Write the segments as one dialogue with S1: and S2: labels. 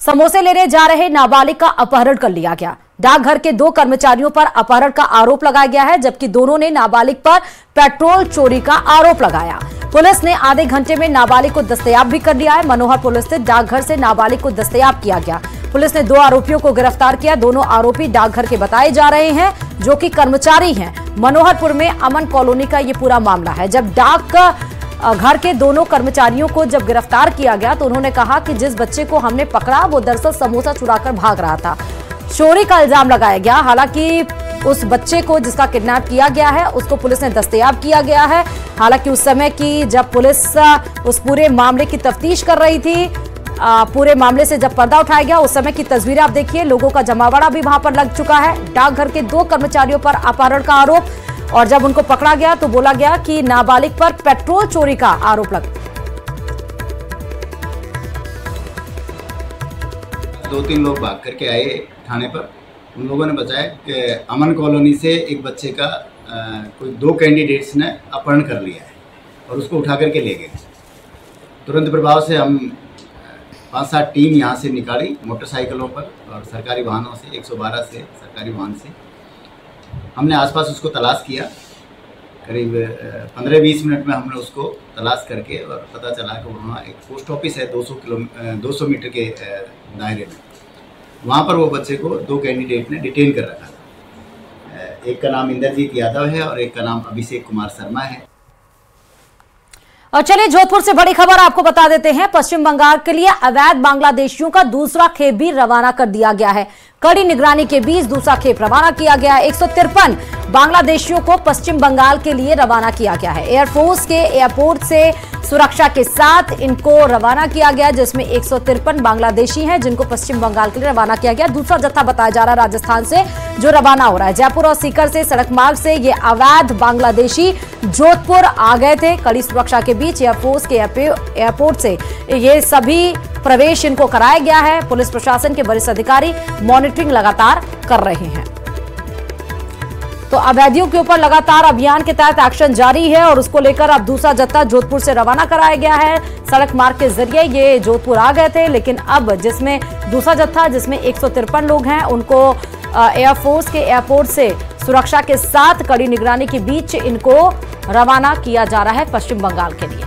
S1: समोसे लेने जा रहे नाबालिग का अपहरण कर लिया गया। डाकघर के 2 कर्मचारियों पर अपहरण का आरोप लगाया गया है, जबकि दोनों ने नाबालिग पर पेट्रोल चोरी का आरोप लगाया। पुलिस ने आधे घंटे में नाबालिग को दस्तयाब भी कर लिया है। मनोहर पुलिस स्थित डाकघर से नाबालिग को दस्तयाब किया गया। पुलिस ने 2 आरोपियों को गिरफ्तार किया। दोनों आरोपी डाकघर के बताए जा रहे हैं, जो कि कर्मचारी हैं। मनोहरपुर में अमन कॉलोनी का ये पूरा मामला है। जब डाक घर के दोनों कर्मचारियों को जब गिरफ्तार किया गया तो उन्होंने कहा कि जिस बच्चे को हमने पकड़ा वो दरअसल समोसा चुराकर भाग रहा था। चोरी का इल्जाम लगाया गया। हालांकि उस बच्चे को जिसका किडनैप किया गया है उसको पुलिस ने दस्तयाब किया गया है। हालांकि उस समय की जब पुलिस उस पूरे मामले की तफ्तीश कर रही थी, पूरे मामले से जब पर्दा उठाया गया उस समय की तस्वीरें आप देखिए। लोगों का जमावड़ा भी वहां पर लग चुका है। डाकघर के 2 कर्मचारियों पर अपहरण का आरोप, और जब उनको पकड़ा गया तो बोला गया कि नाबालिग पर पेट्रोल चोरी का आरोप लगा।
S2: 2-3 लोग भाग करके आए थाने पर। उन लोगों ने बताया कि अमन कॉलोनी से एक बच्चे का कोई 2 कैंडिडेट्स ने अपहरण कर लिया है और उसको उठा करके ले गए। तुरंत प्रभाव से हम 5-7 टीम यहाँ से निकाली मोटरसाइकिलों पर और सरकारी वाहनों से, 112 से सरकारी वाहन से हमने आसपास उसको तलाश किया। करीब 15-20 मिनट में हमने उसको तलाश करके और पता चला कि वहाँ एक पोस्ट ऑफिस है 200 मीटर के दायरे में। वहाँ पर वो बच्चे को 2 कैंडिडेट ने डिटेन कर रखा था। एक का नाम इंद्रजीत यादव है और एक का नाम अभिषेक कुमार शर्मा है।
S1: और चलिए जोधपुर से बड़ी खबर आपको बता देते हैं। पश्चिम बंगाल के लिए अवैध बांग्लादेशियों का दूसरा खेप भी रवाना कर दिया गया है। कड़ी निगरानी के बीच दूसरा खेप रवाना किया गया है। 153 बांग्लादेशियों को पश्चिम बंगाल के लिए रवाना किया गया है। एयरफोर्स के एयरपोर्ट से सुरक्षा के साथ इनको रवाना किया गया, जिसमें 153 बांग्लादेशी हैं जिनको पश्चिम बंगाल के लिए रवाना किया गया। दूसरा जत्था बताया जा रहा है राजस्थान से जो रवाना हो रहा है। जयपुर और सीकर से सड़क मार्ग से ये अवैध बांग्लादेशी जोधपुर आ गए थे। कड़ी सुरक्षा के बीच एयरफोर्स के एयरपोर्ट से ये सभी प्रवेश इनको कराया गया है। पुलिस प्रशासन के वरिष्ठ अधिकारी मॉनिटरिंग लगातार कर रहे हैं। तो अवैधियों के ऊपर लगातार अभियान के तहत एक्शन जारी है और उसको लेकर अब दूसरा जत्था जोधपुर से रवाना कराया गया है। सड़क मार्ग के जरिए ये जोधपुर आ गए थे, लेकिन अब जिसमें दूसरा जत्था जिसमें 153 लोग हैं उनको एयरफोर्स के एयरपोर्ट से सुरक्षा के साथ कड़ी निगरानी के बीच इनको रवाना किया जा रहा है पश्चिम बंगाल के लिए।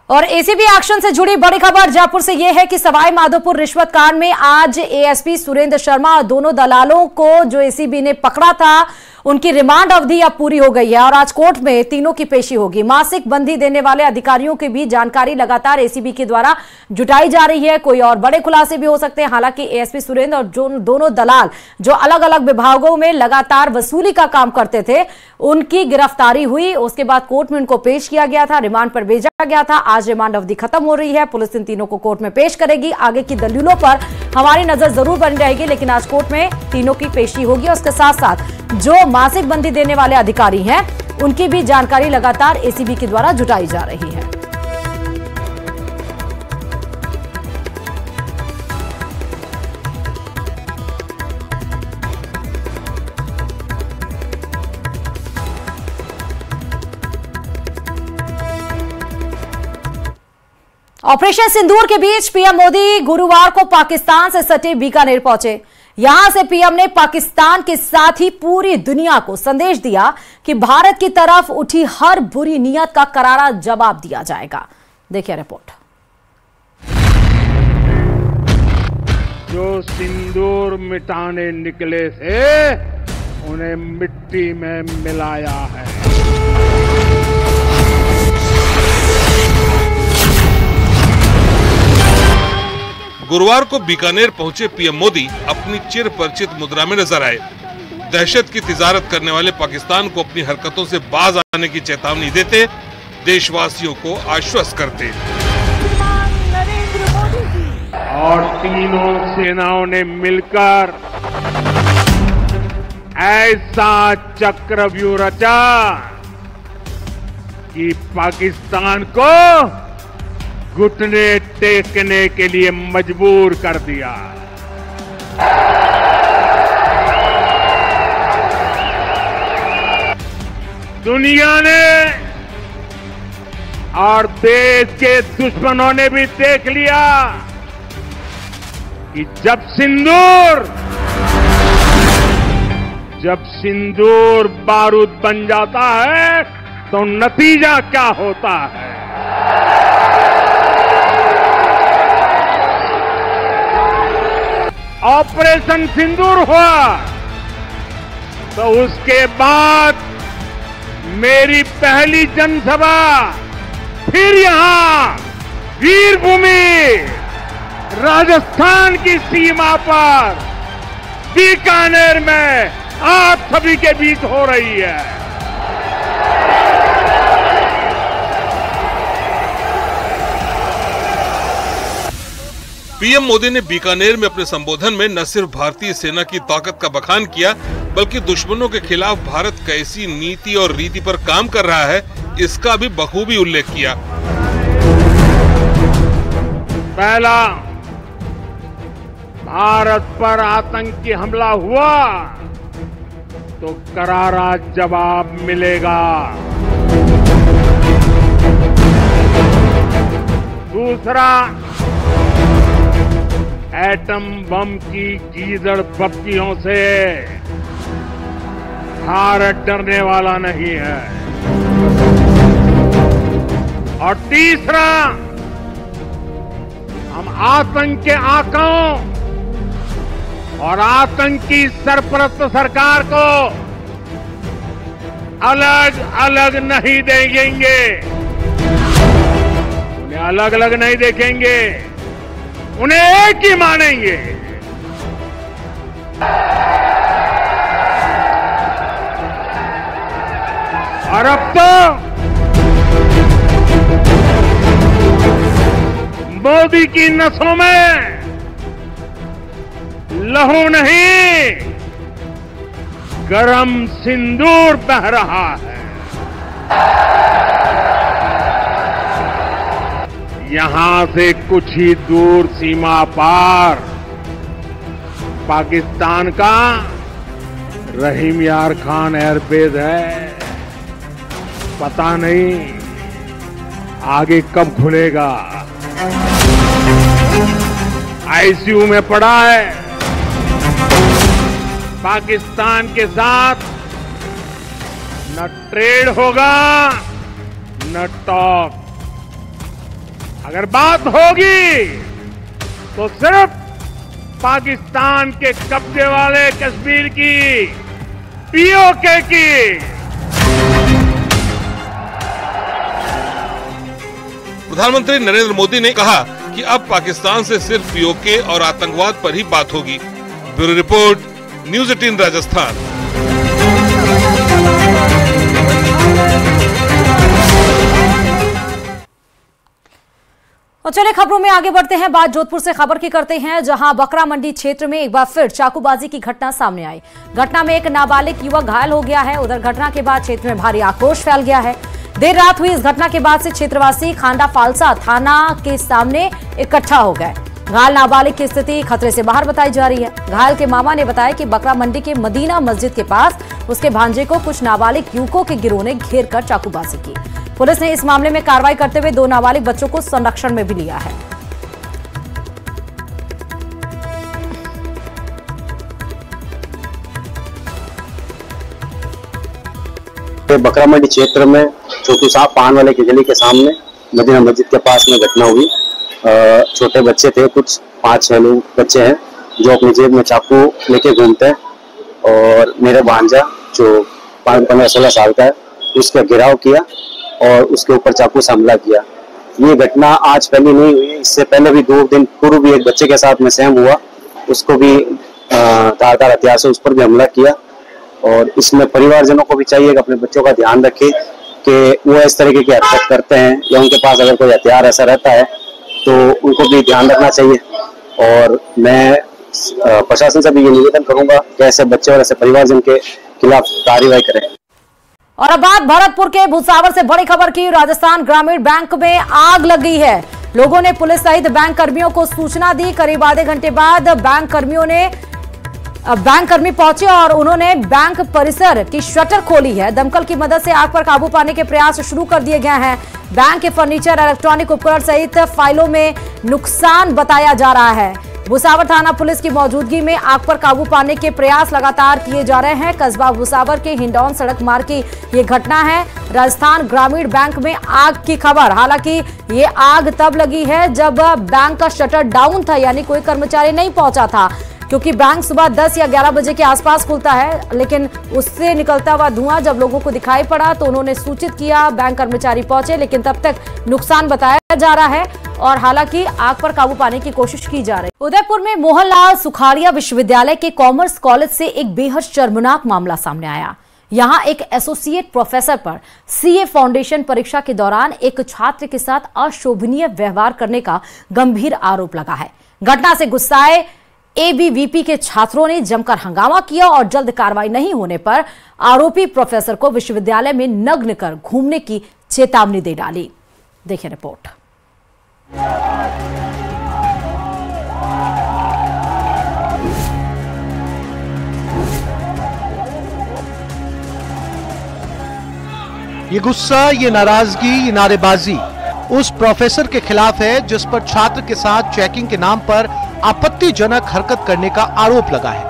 S1: और एसीबी एक्शन से जुड़ी बड़ी खबर जयपुर से यह है कि सवाई माधोपुर रिश्वत कांड में आज एएसपी सुरेंद्र शर्मा और दोनों दलालों को जो एसीबी ने पकड़ा था उनकी रिमांड अवधि अब पूरी हो गई है और आज कोर्ट में तीनों की पेशी होगी। मासिक बंदी देने वाले अधिकारियों की भी जानकारी लगातार एसीबी के द्वारा जुटाई जा रही है। कोई और बड़े खुलासे भी हो सकते हैं। हालांकि एएसपी सुरेंद्र और जो दोनों दलाल जो अलग अलग विभागों में लगातार वसूली का काम करते थे उनकी गिरफ्तारी हुई। उसके बाद कोर्ट में उनको पेश किया गया था, रिमांड पर भेजा गया था। आज रिमांड अवधि खत्म हो रही है। पुलिस इन तीनों को कोर्ट में पेश करेगी। आगे की दलीलों पर हमारी नजर जरूर बनी रहेगी, लेकिन आज कोर्ट में तीनों की पेशी होगी। उसके साथ साथ जो मासिक बंदी देने वाले अधिकारी हैं उनकी भी जानकारी लगातार एसीबी के द्वारा जुटाई जा रही है। ऑपरेशन सिंदूर के बीच पीएम मोदी गुरुवार को पाकिस्तान से सटे बीकानेर पहुंचे। यहां से पीएम ने पाकिस्तान के साथ ही पूरी दुनिया को संदेश दिया कि भारत की तरफ उठी हर बुरी नीयत का करारा जवाब दिया जाएगा। देखिए रिपोर्ट।
S3: जो सिंदूर मिटाने निकले थे उन्हें मिट्टी में मिलाया है।
S4: गुरुवार को बीकानेर पहुंचे पीएम मोदी अपनी चिर परिचित मुद्रा में नजर आए। दहशत की तिजारत करने वाले पाकिस्तान को अपनी हरकतों से बाज आने की चेतावनी देते, देशवासियों को आश्वस्त करते।
S3: और तीनों सेनाओं ने मिलकर ऐसा चक्रव्यूह रचा कि पाकिस्तान को घुटने टेकने के लिए मजबूर कर दिया। दुनिया ने और देश के दुश्मनों ने भी देख लिया कि जब सिंदूर बारूद बन जाता है तो नतीजा क्या होता है। ऑपरेशन सिंदूर हुआ तो उसके बाद मेरी पहली जनसभा फिर यहां वीरभूमि राजस्थान की सीमा पर बीकानेर में आप सभी के बीच हो रही है।
S4: पीएम मोदी ने बीकानेर में अपने संबोधन में न सिर्फ भारतीय सेना की ताकत का बखान किया, बल्कि दुश्मनों के खिलाफ भारत कैसी नीति और रीति पर काम कर रहा है, इसका भी बखूबी उल्लेख किया।
S3: पहला, भारत पर आतंकी हमला हुआ तो करारा जवाब मिलेगा। दूसरा, एटम बम की गीदड़ बप्तियों से भारत डरने वाला नहीं है। और तीसरा, हम आतंक के आकाओं और आतंकी सरपरस्त सरकार को अलग अलग नहीं देखेंगे, उन्हें अलग अलग नहीं देखेंगे, उन्हें एक ही मानेंगे। और अब तो मोदी की नसों में लहू नहीं, गरम सिंदूर बह रहा है। यहां से कुछ ही दूर सीमा पार पाकिस्तान का रहीम यार खान एयरबेस है। पता नहीं आगे कब खुलेगा। आईसीयू में पड़ा है। पाकिस्तान के साथ न ट्रेड होगा न टॉक। अगर बात होगी तो सिर्फ पाकिस्तान के कब्जे वाले कश्मीर की पीओके की।
S4: प्रधानमंत्री नरेंद्र मोदी ने कहा कि अब पाकिस्तान से सिर्फ पीओके और आतंकवाद पर ही बात होगी। Bureau report, news 18 Rajasthan.
S1: और चलिए खबरों में आगे बढ़ते हैं। बात जोधपुर से खबर की करते हैं, जहां बकरा मंडी क्षेत्र में एक बार फिर चाकूबाजी की घटना सामने आई। घटना में एक नाबालिग युवक घायल हो गया है। उधर घटना के बाद क्षेत्र में भारी आक्रोश फैल गया है। देर रात हुई इस घटना के बाद से क्षेत्रवासी खांडा फालसा थाना के सामने इकट्ठा हो गए। घायल नाबालिग की स्थिति खतरे से बाहर बताई जा रही है। घायल के मामा ने बताया कि बकरा मंडी के मदीना मस्जिद के पास उसके भांजे को कुछ नाबालिग युवकों के गिरोह ने घेर कर चाकूबाजी की। पुलिस ने इस मामले में कार्रवाई करते हुए 2 नाबालिग बच्चों को संरक्षण में भी लिया है।
S5: बकरा मंडी क्षेत्र में छोटू साहब पान वाले की गली के सामने मदीना मस्जिद के पास में घटना हुई। छोटे बच्चे थे, कुछ 5-6 लोग बच्चे हैं जो अपनी जेब में चाकू लेके घूमते हैं, और मेरे भांजा जो 15-16 साल का है उसका घेराव किया और उसके ऊपर चाकू से हमला किया। ये घटना आज पहले नहीं हुई, इससे पहले भी 2 दिन पूर्व भी एक बच्चे के साथ में सेम हुआ, उसको भी धारदार हथियार से उस पर भी हमला किया। और इसमें परिवारजनों को भी चाहिए कि अपने बच्चों का ध्यान रखें कि वो इस तरीके की हरकत करते हैं या उनके पास अगर कोई हथियार ऐसा रहता है तो उनको भी ध्यान रखना चाहिए। और मैं प्रशासन से भी ये निवेदन करूंगा कि ऐसे बच्चे और ऐसे परिवारजन के खिलाफ कार्रवाई करें।
S1: और अब बात भरतपुर के भुसावर से बड़ी खबर की। राजस्थान ग्रामीण बैंक में आग लग गई है। लोगों ने पुलिस सहित बैंक कर्मियों को सूचना दी। करीब आधे घंटे बाद बैंक कर्मियों ने बैंक कर्मी पहुंचे और उन्होंने बैंक परिसर की शटर खोली है। दमकल की मदद से आग पर काबू पाने के प्रयास शुरू कर दिए गए हैं। बैंक के फर्नीचर, इलेक्ट्रॉनिक उपकरण सहित फाइलों में नुकसान बताया जा रहा है। भुसावर थाना पुलिस की मौजूदगी में आग पर काबू पाने के प्रयास लगातार किए जा रहे हैं। कस्बा भुसावर के हिंडौन सड़क मार्ग की ये घटना है। राजस्थान ग्रामीण बैंक में आग की खबर। हालांकि ये आग तब लगी है जब बैंक का शटर डाउन था, यानी कोई कर्मचारी नहीं पहुंचा था, क्योंकि बैंक सुबह 10 या 11 बजे के आसपास खुलता है। लेकिन उससे निकलता हुआ धुआं जब लोगों को दिखाई पड़ा तो उन्होंने सूचित किया, बैंक कर्मचारी पहुंचे, लेकिन तब तक नुकसान बताया जा रहा है और हालांकि आग पर काबू पाने की कोशिश की जा रही है। उदयपुर में मोहनलाल सुखाड़िया विश्वविद्यालय के कॉमर्स कॉलेज से एक बेहद शर्मनाक मामला सामने आया। यहां एक एसोसिएट प्रोफेसर पर सीए फाउंडेशन परीक्षा के दौरान एक छात्र के साथ अशोभनीय व्यवहार करने का गंभीर आरोप लगा है। घटना से गुस्साए एबीवीपी के छात्रों ने जमकर हंगामा किया और जल्द कार्रवाई नहीं होने पर आरोपी प्रोफेसर को विश्वविद्यालय में नग्न कर घूमने की चेतावनी दे डाली। देखिए रिपोर्ट।
S6: ये गुस्सा, ये नाराजगी, ये नारेबाजी उस प्रोफेसर के खिलाफ है जिस पर छात्र के साथ चेकिंग के नाम पर आपत्तिजनक हरकत करने का आरोप लगा है।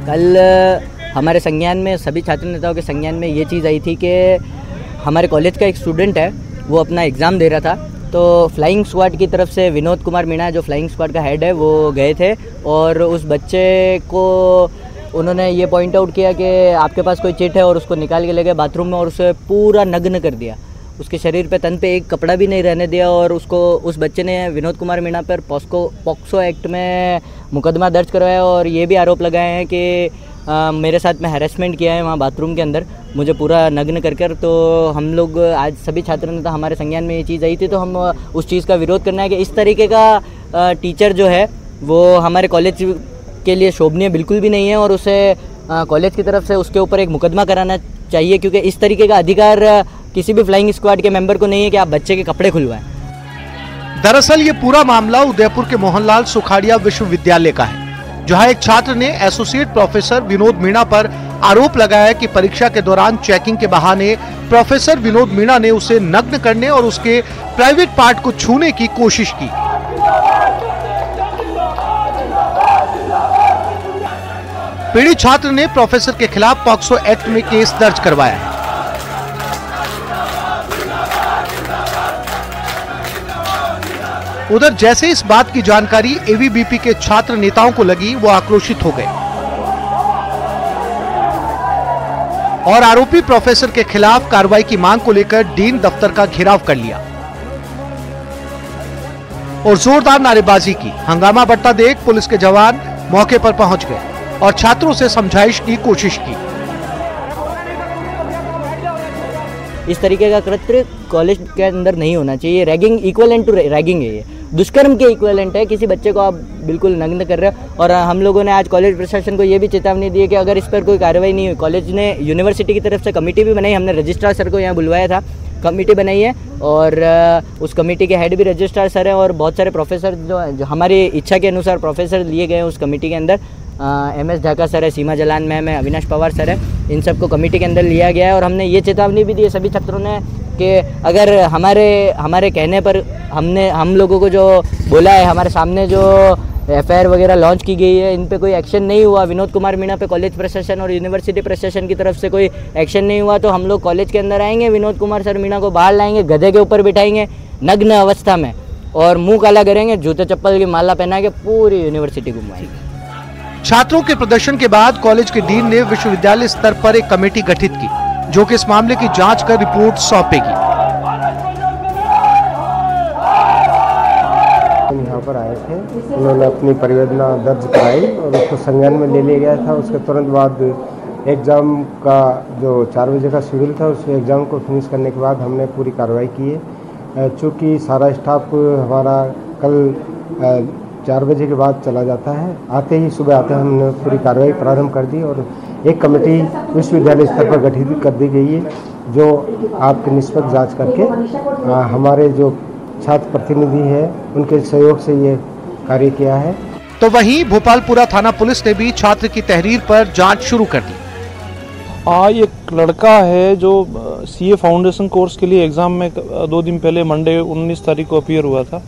S7: कल हमारे संज्ञान में, सभी छात्र नेताओं के संज्ञान में ये चीज़ आई थी कि हमारे कॉलेज का एक स्टूडेंट है, वो अपना एग्ज़ाम दे रहा था, तो फ्लाइंग स्क्वाड की तरफ से विनोद कुमार मीणा, जो फ्लाइंग स्क्वाड का हेड है, वो गए थे और उस बच्चे को उन्होंने ये पॉइंट आउट किया कि आपके पास कोई चिट है, और उसको निकाल के ले गए बाथरूम में और उसे पूरा नग्न कर दिया। उसके शरीर पे, तन पे एक कपड़ा भी नहीं रहने दिया और उसको, उस बच्चे ने विनोद कुमार मीणा पर पॉक्सो एक्ट में मुकदमा दर्ज करवाया और ये भी आरोप लगाए हैं कि मेरे साथ में हैरेसमेंट किया है वहाँ बाथरूम के अंदर, मुझे पूरा नग्न कर। तो हम लोग आज सभी छात्र नेता, हमारे संज्ञान में ये चीज़ आई थी, तो हम उस चीज़ का विरोध करना है कि इस तरीके का टीचर जो है वो हमारे कॉलेज के लिए शोभनीय बिल्कुल भी नहीं है और उसे कॉलेज की तरफ से उसके ऊपर एक मुकदमा कराना चाहिए, क्योंकि इस तरीके का अधिकार किसी भी फ्लाइंग स्क्वाड के मेंबर को नहीं है कि आप बच्चे के कपड़े खुलवाएं।
S6: दरअसल ये पूरा मामला उदयपुर के मोहनलाल सुखाड़िया विश्वविद्यालय का है, जहां एक छात्र ने एसोसिएट प्रोफेसर विनोद मीणा पर आरोप लगाया कि परीक्षा के दौरान चेकिंग के बहाने प्रोफेसर विनोद मीणा ने उसे नग्न करने और उसके प्राइवेट पार्ट को छूने की कोशिश की। पीड़ित छात्र ने प्रोफेसर के खिलाफ पॉक्सो एक्ट में केस दर्ज करवाया है। उधर जैसे इस बात की जानकारी एबीवीपी के छात्र नेताओं को लगी, वो आक्रोशित हो गए और आरोपी प्रोफेसर के खिलाफ कार्रवाई की मांग को लेकर डीन दफ्तर का घेराव कर लिया और जोरदार नारेबाजी की। हंगामा बढ़ता देख पुलिस के जवान मौके पर पहुंच गए और छात्रों से समझाइश की कोशिश की।
S7: इस तरीके का कृत्य कॉलेज के अंदर नहीं होना चाहिए। रैगिंग इक्विवेलेंट टू रैगिंग है, ये दुष्कर्म के इक्विवेलेंट है। किसी बच्चे को आप बिल्कुल नग्न कर रहे हो। और हम लोगों ने आज कॉलेज प्रशासन को ये भी चेतावनी दी है कि अगर इस पर कोई कार्रवाई नहीं हुई, कॉलेज ने यूनिवर्सिटी की तरफ से कमेटी भी बनाई, हमने रजिस्ट्रार सर को यहाँ बुलवाया था, कमेटी बनाई है और उस कमेटी के हेड भी रजिस्ट्रार सर हैं और बहुत सारे प्रोफेसर जो हमारी इच्छा के अनुसार प्रोफेसर लिए गए हैं उस कमेटी के अंदर। MS ढाका सर है, सीमा जलान मैम है, अविनाश पवार सर है, इन सबको कमेटी के अंदर लिया गया है। और हमने ये चेतावनी भी दी है सभी छात्रों ने कि अगर हमारे कहने पर हम लोगों को जो बोला है, हमारे सामने जो FIR वगैरह लॉन्च की गई है, इन पे कोई एक्शन नहीं हुआ, विनोद कुमार मीणा पे कॉलेज प्रशासन और यूनिवर्सिटी प्रशासन की तरफ से कोई एक्शन नहीं हुआ, तो हम लोग कॉलेज के अंदर आएंगे, विनोद कुमार सर मीणा को बाहर लाएंगे, गधे के ऊपर बिठाएंगे नग्न अवस्था में और मुंह काला करेंगे, जूते चप्पल की माला पहना के पूरी यूनिवर्सिटी घुमाएंगे।
S6: छात्रों के प्रदर्शन के बाद कॉलेज के डीन ने विश्वविद्यालय स्तर पर एक कमेटी गठित की, जो कि इस मामले की जांच कर रिपोर्ट सौंपेगी।
S8: यहाँ पर आए थे, उन्होंने अपनी परिवेदना दर्ज कराई और उसको संज्ञान में ले लिया गया था। उसके तुरंत बाद एग्ज़ाम का जो 4 बजे का शेड्यूल था, उस एग्ज़ाम को फिनिश करने के बाद हमने पूरी कार्रवाई की है। चूँकि सारा स्टाफ हमारा कल 4 बजे के बाद चला जाता है, आते ही सुबह आते हैं हमने पूरी कार्रवाई प्रारंभ कर दी और एक कमेटी विश्वविद्यालय स्तर पर गठित कर दी गई है जो आपकी निष्पक्ष जांच करके हमारे जो छात्र प्रतिनिधि है उनके सहयोग से ये कार्य किया है।
S6: तो वहीं भोपालपुरा थाना पुलिस ने भी छात्र की तहरीर पर जांच शुरू कर दी।
S9: एक लड़का है जो सीए फाउंडेशन कोर्स के लिए एग्ज़ाम में 2 दिन पहले मंडे 19 तारीख को अपीयर हुआ था।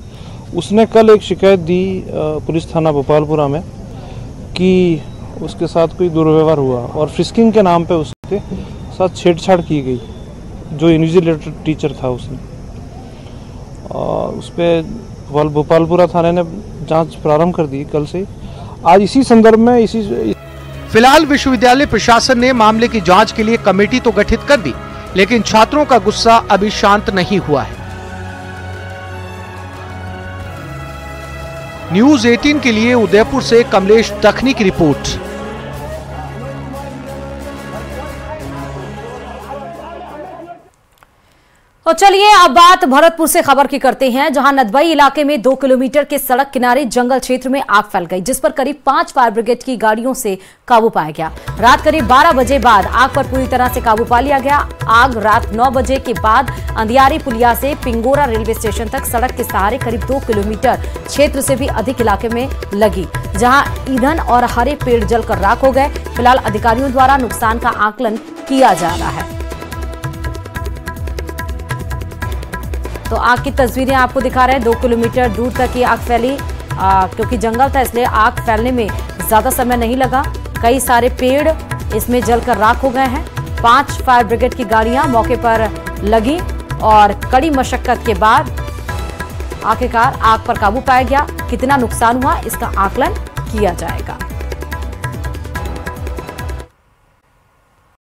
S9: उसने कल एक शिकायत दी पुलिस थाना भोपालपुरा में कि उसके साथ कोई दुर्व्यवहार हुआ और फ्रिस्किंग के नाम पे उसके साथ छेड़छाड़ की गई, जो इन्विजिलेटर टीचर था उसने। उस पर भोपालपुरा थाने ने जांच प्रारंभ कर दी कल से। आज इसी संदर्भ में
S6: फिलहाल विश्वविद्यालय प्रशासन ने मामले की जांच के लिए कमेटी तो गठित कर दी, लेकिन छात्रों का गुस्सा अभी शांत नहीं हुआ है। न्यूज़ 18 के लिए उदयपुर से कमलेश दखनी की रिपोर्ट।
S1: तो चलिए अब बात भरतपुर से खबर की करते हैं, जहां नदबई इलाके में 2 किलोमीटर के सड़क किनारे जंगल क्षेत्र में आग फैल गई, जिस पर करीब 5 फायर ब्रिगेड की गाड़ियों से काबू पाया गया। रात करीब 12 बजे बाद आग पर पूरी तरह से काबू पा लिया गया। आग रात 9 बजे के बाद अंधियारी पुलिया से पिंगोरा रेलवे स्टेशन तक सड़क के सहारे करीब 2 किलोमीटर क्षेत्र से भी अधिक इलाके में लगी, जहां ईंधन और हरे पेड़ जलकर राख हो गए। फिलहाल अधिकारियों द्वारा नुकसान का आकलन किया जा रहा है। तो आग की तस्वीरें आपको दिखा रहे हैं। 2 किलोमीटर दूर तक ये आग फैली, क्योंकि जंगल था इसलिए आग फैलने में ज्यादा समय नहीं लगा। कई सारे पेड़ इसमें जलकर राख हो गए हैं। 5 फायर ब्रिगेड की गाड़ियां मौके पर लगी और कड़ी मशक्कत के बाद आखिरकार आग पर काबू पाया गया। कितना नुकसान हुआ इसका आकलन किया जाएगा।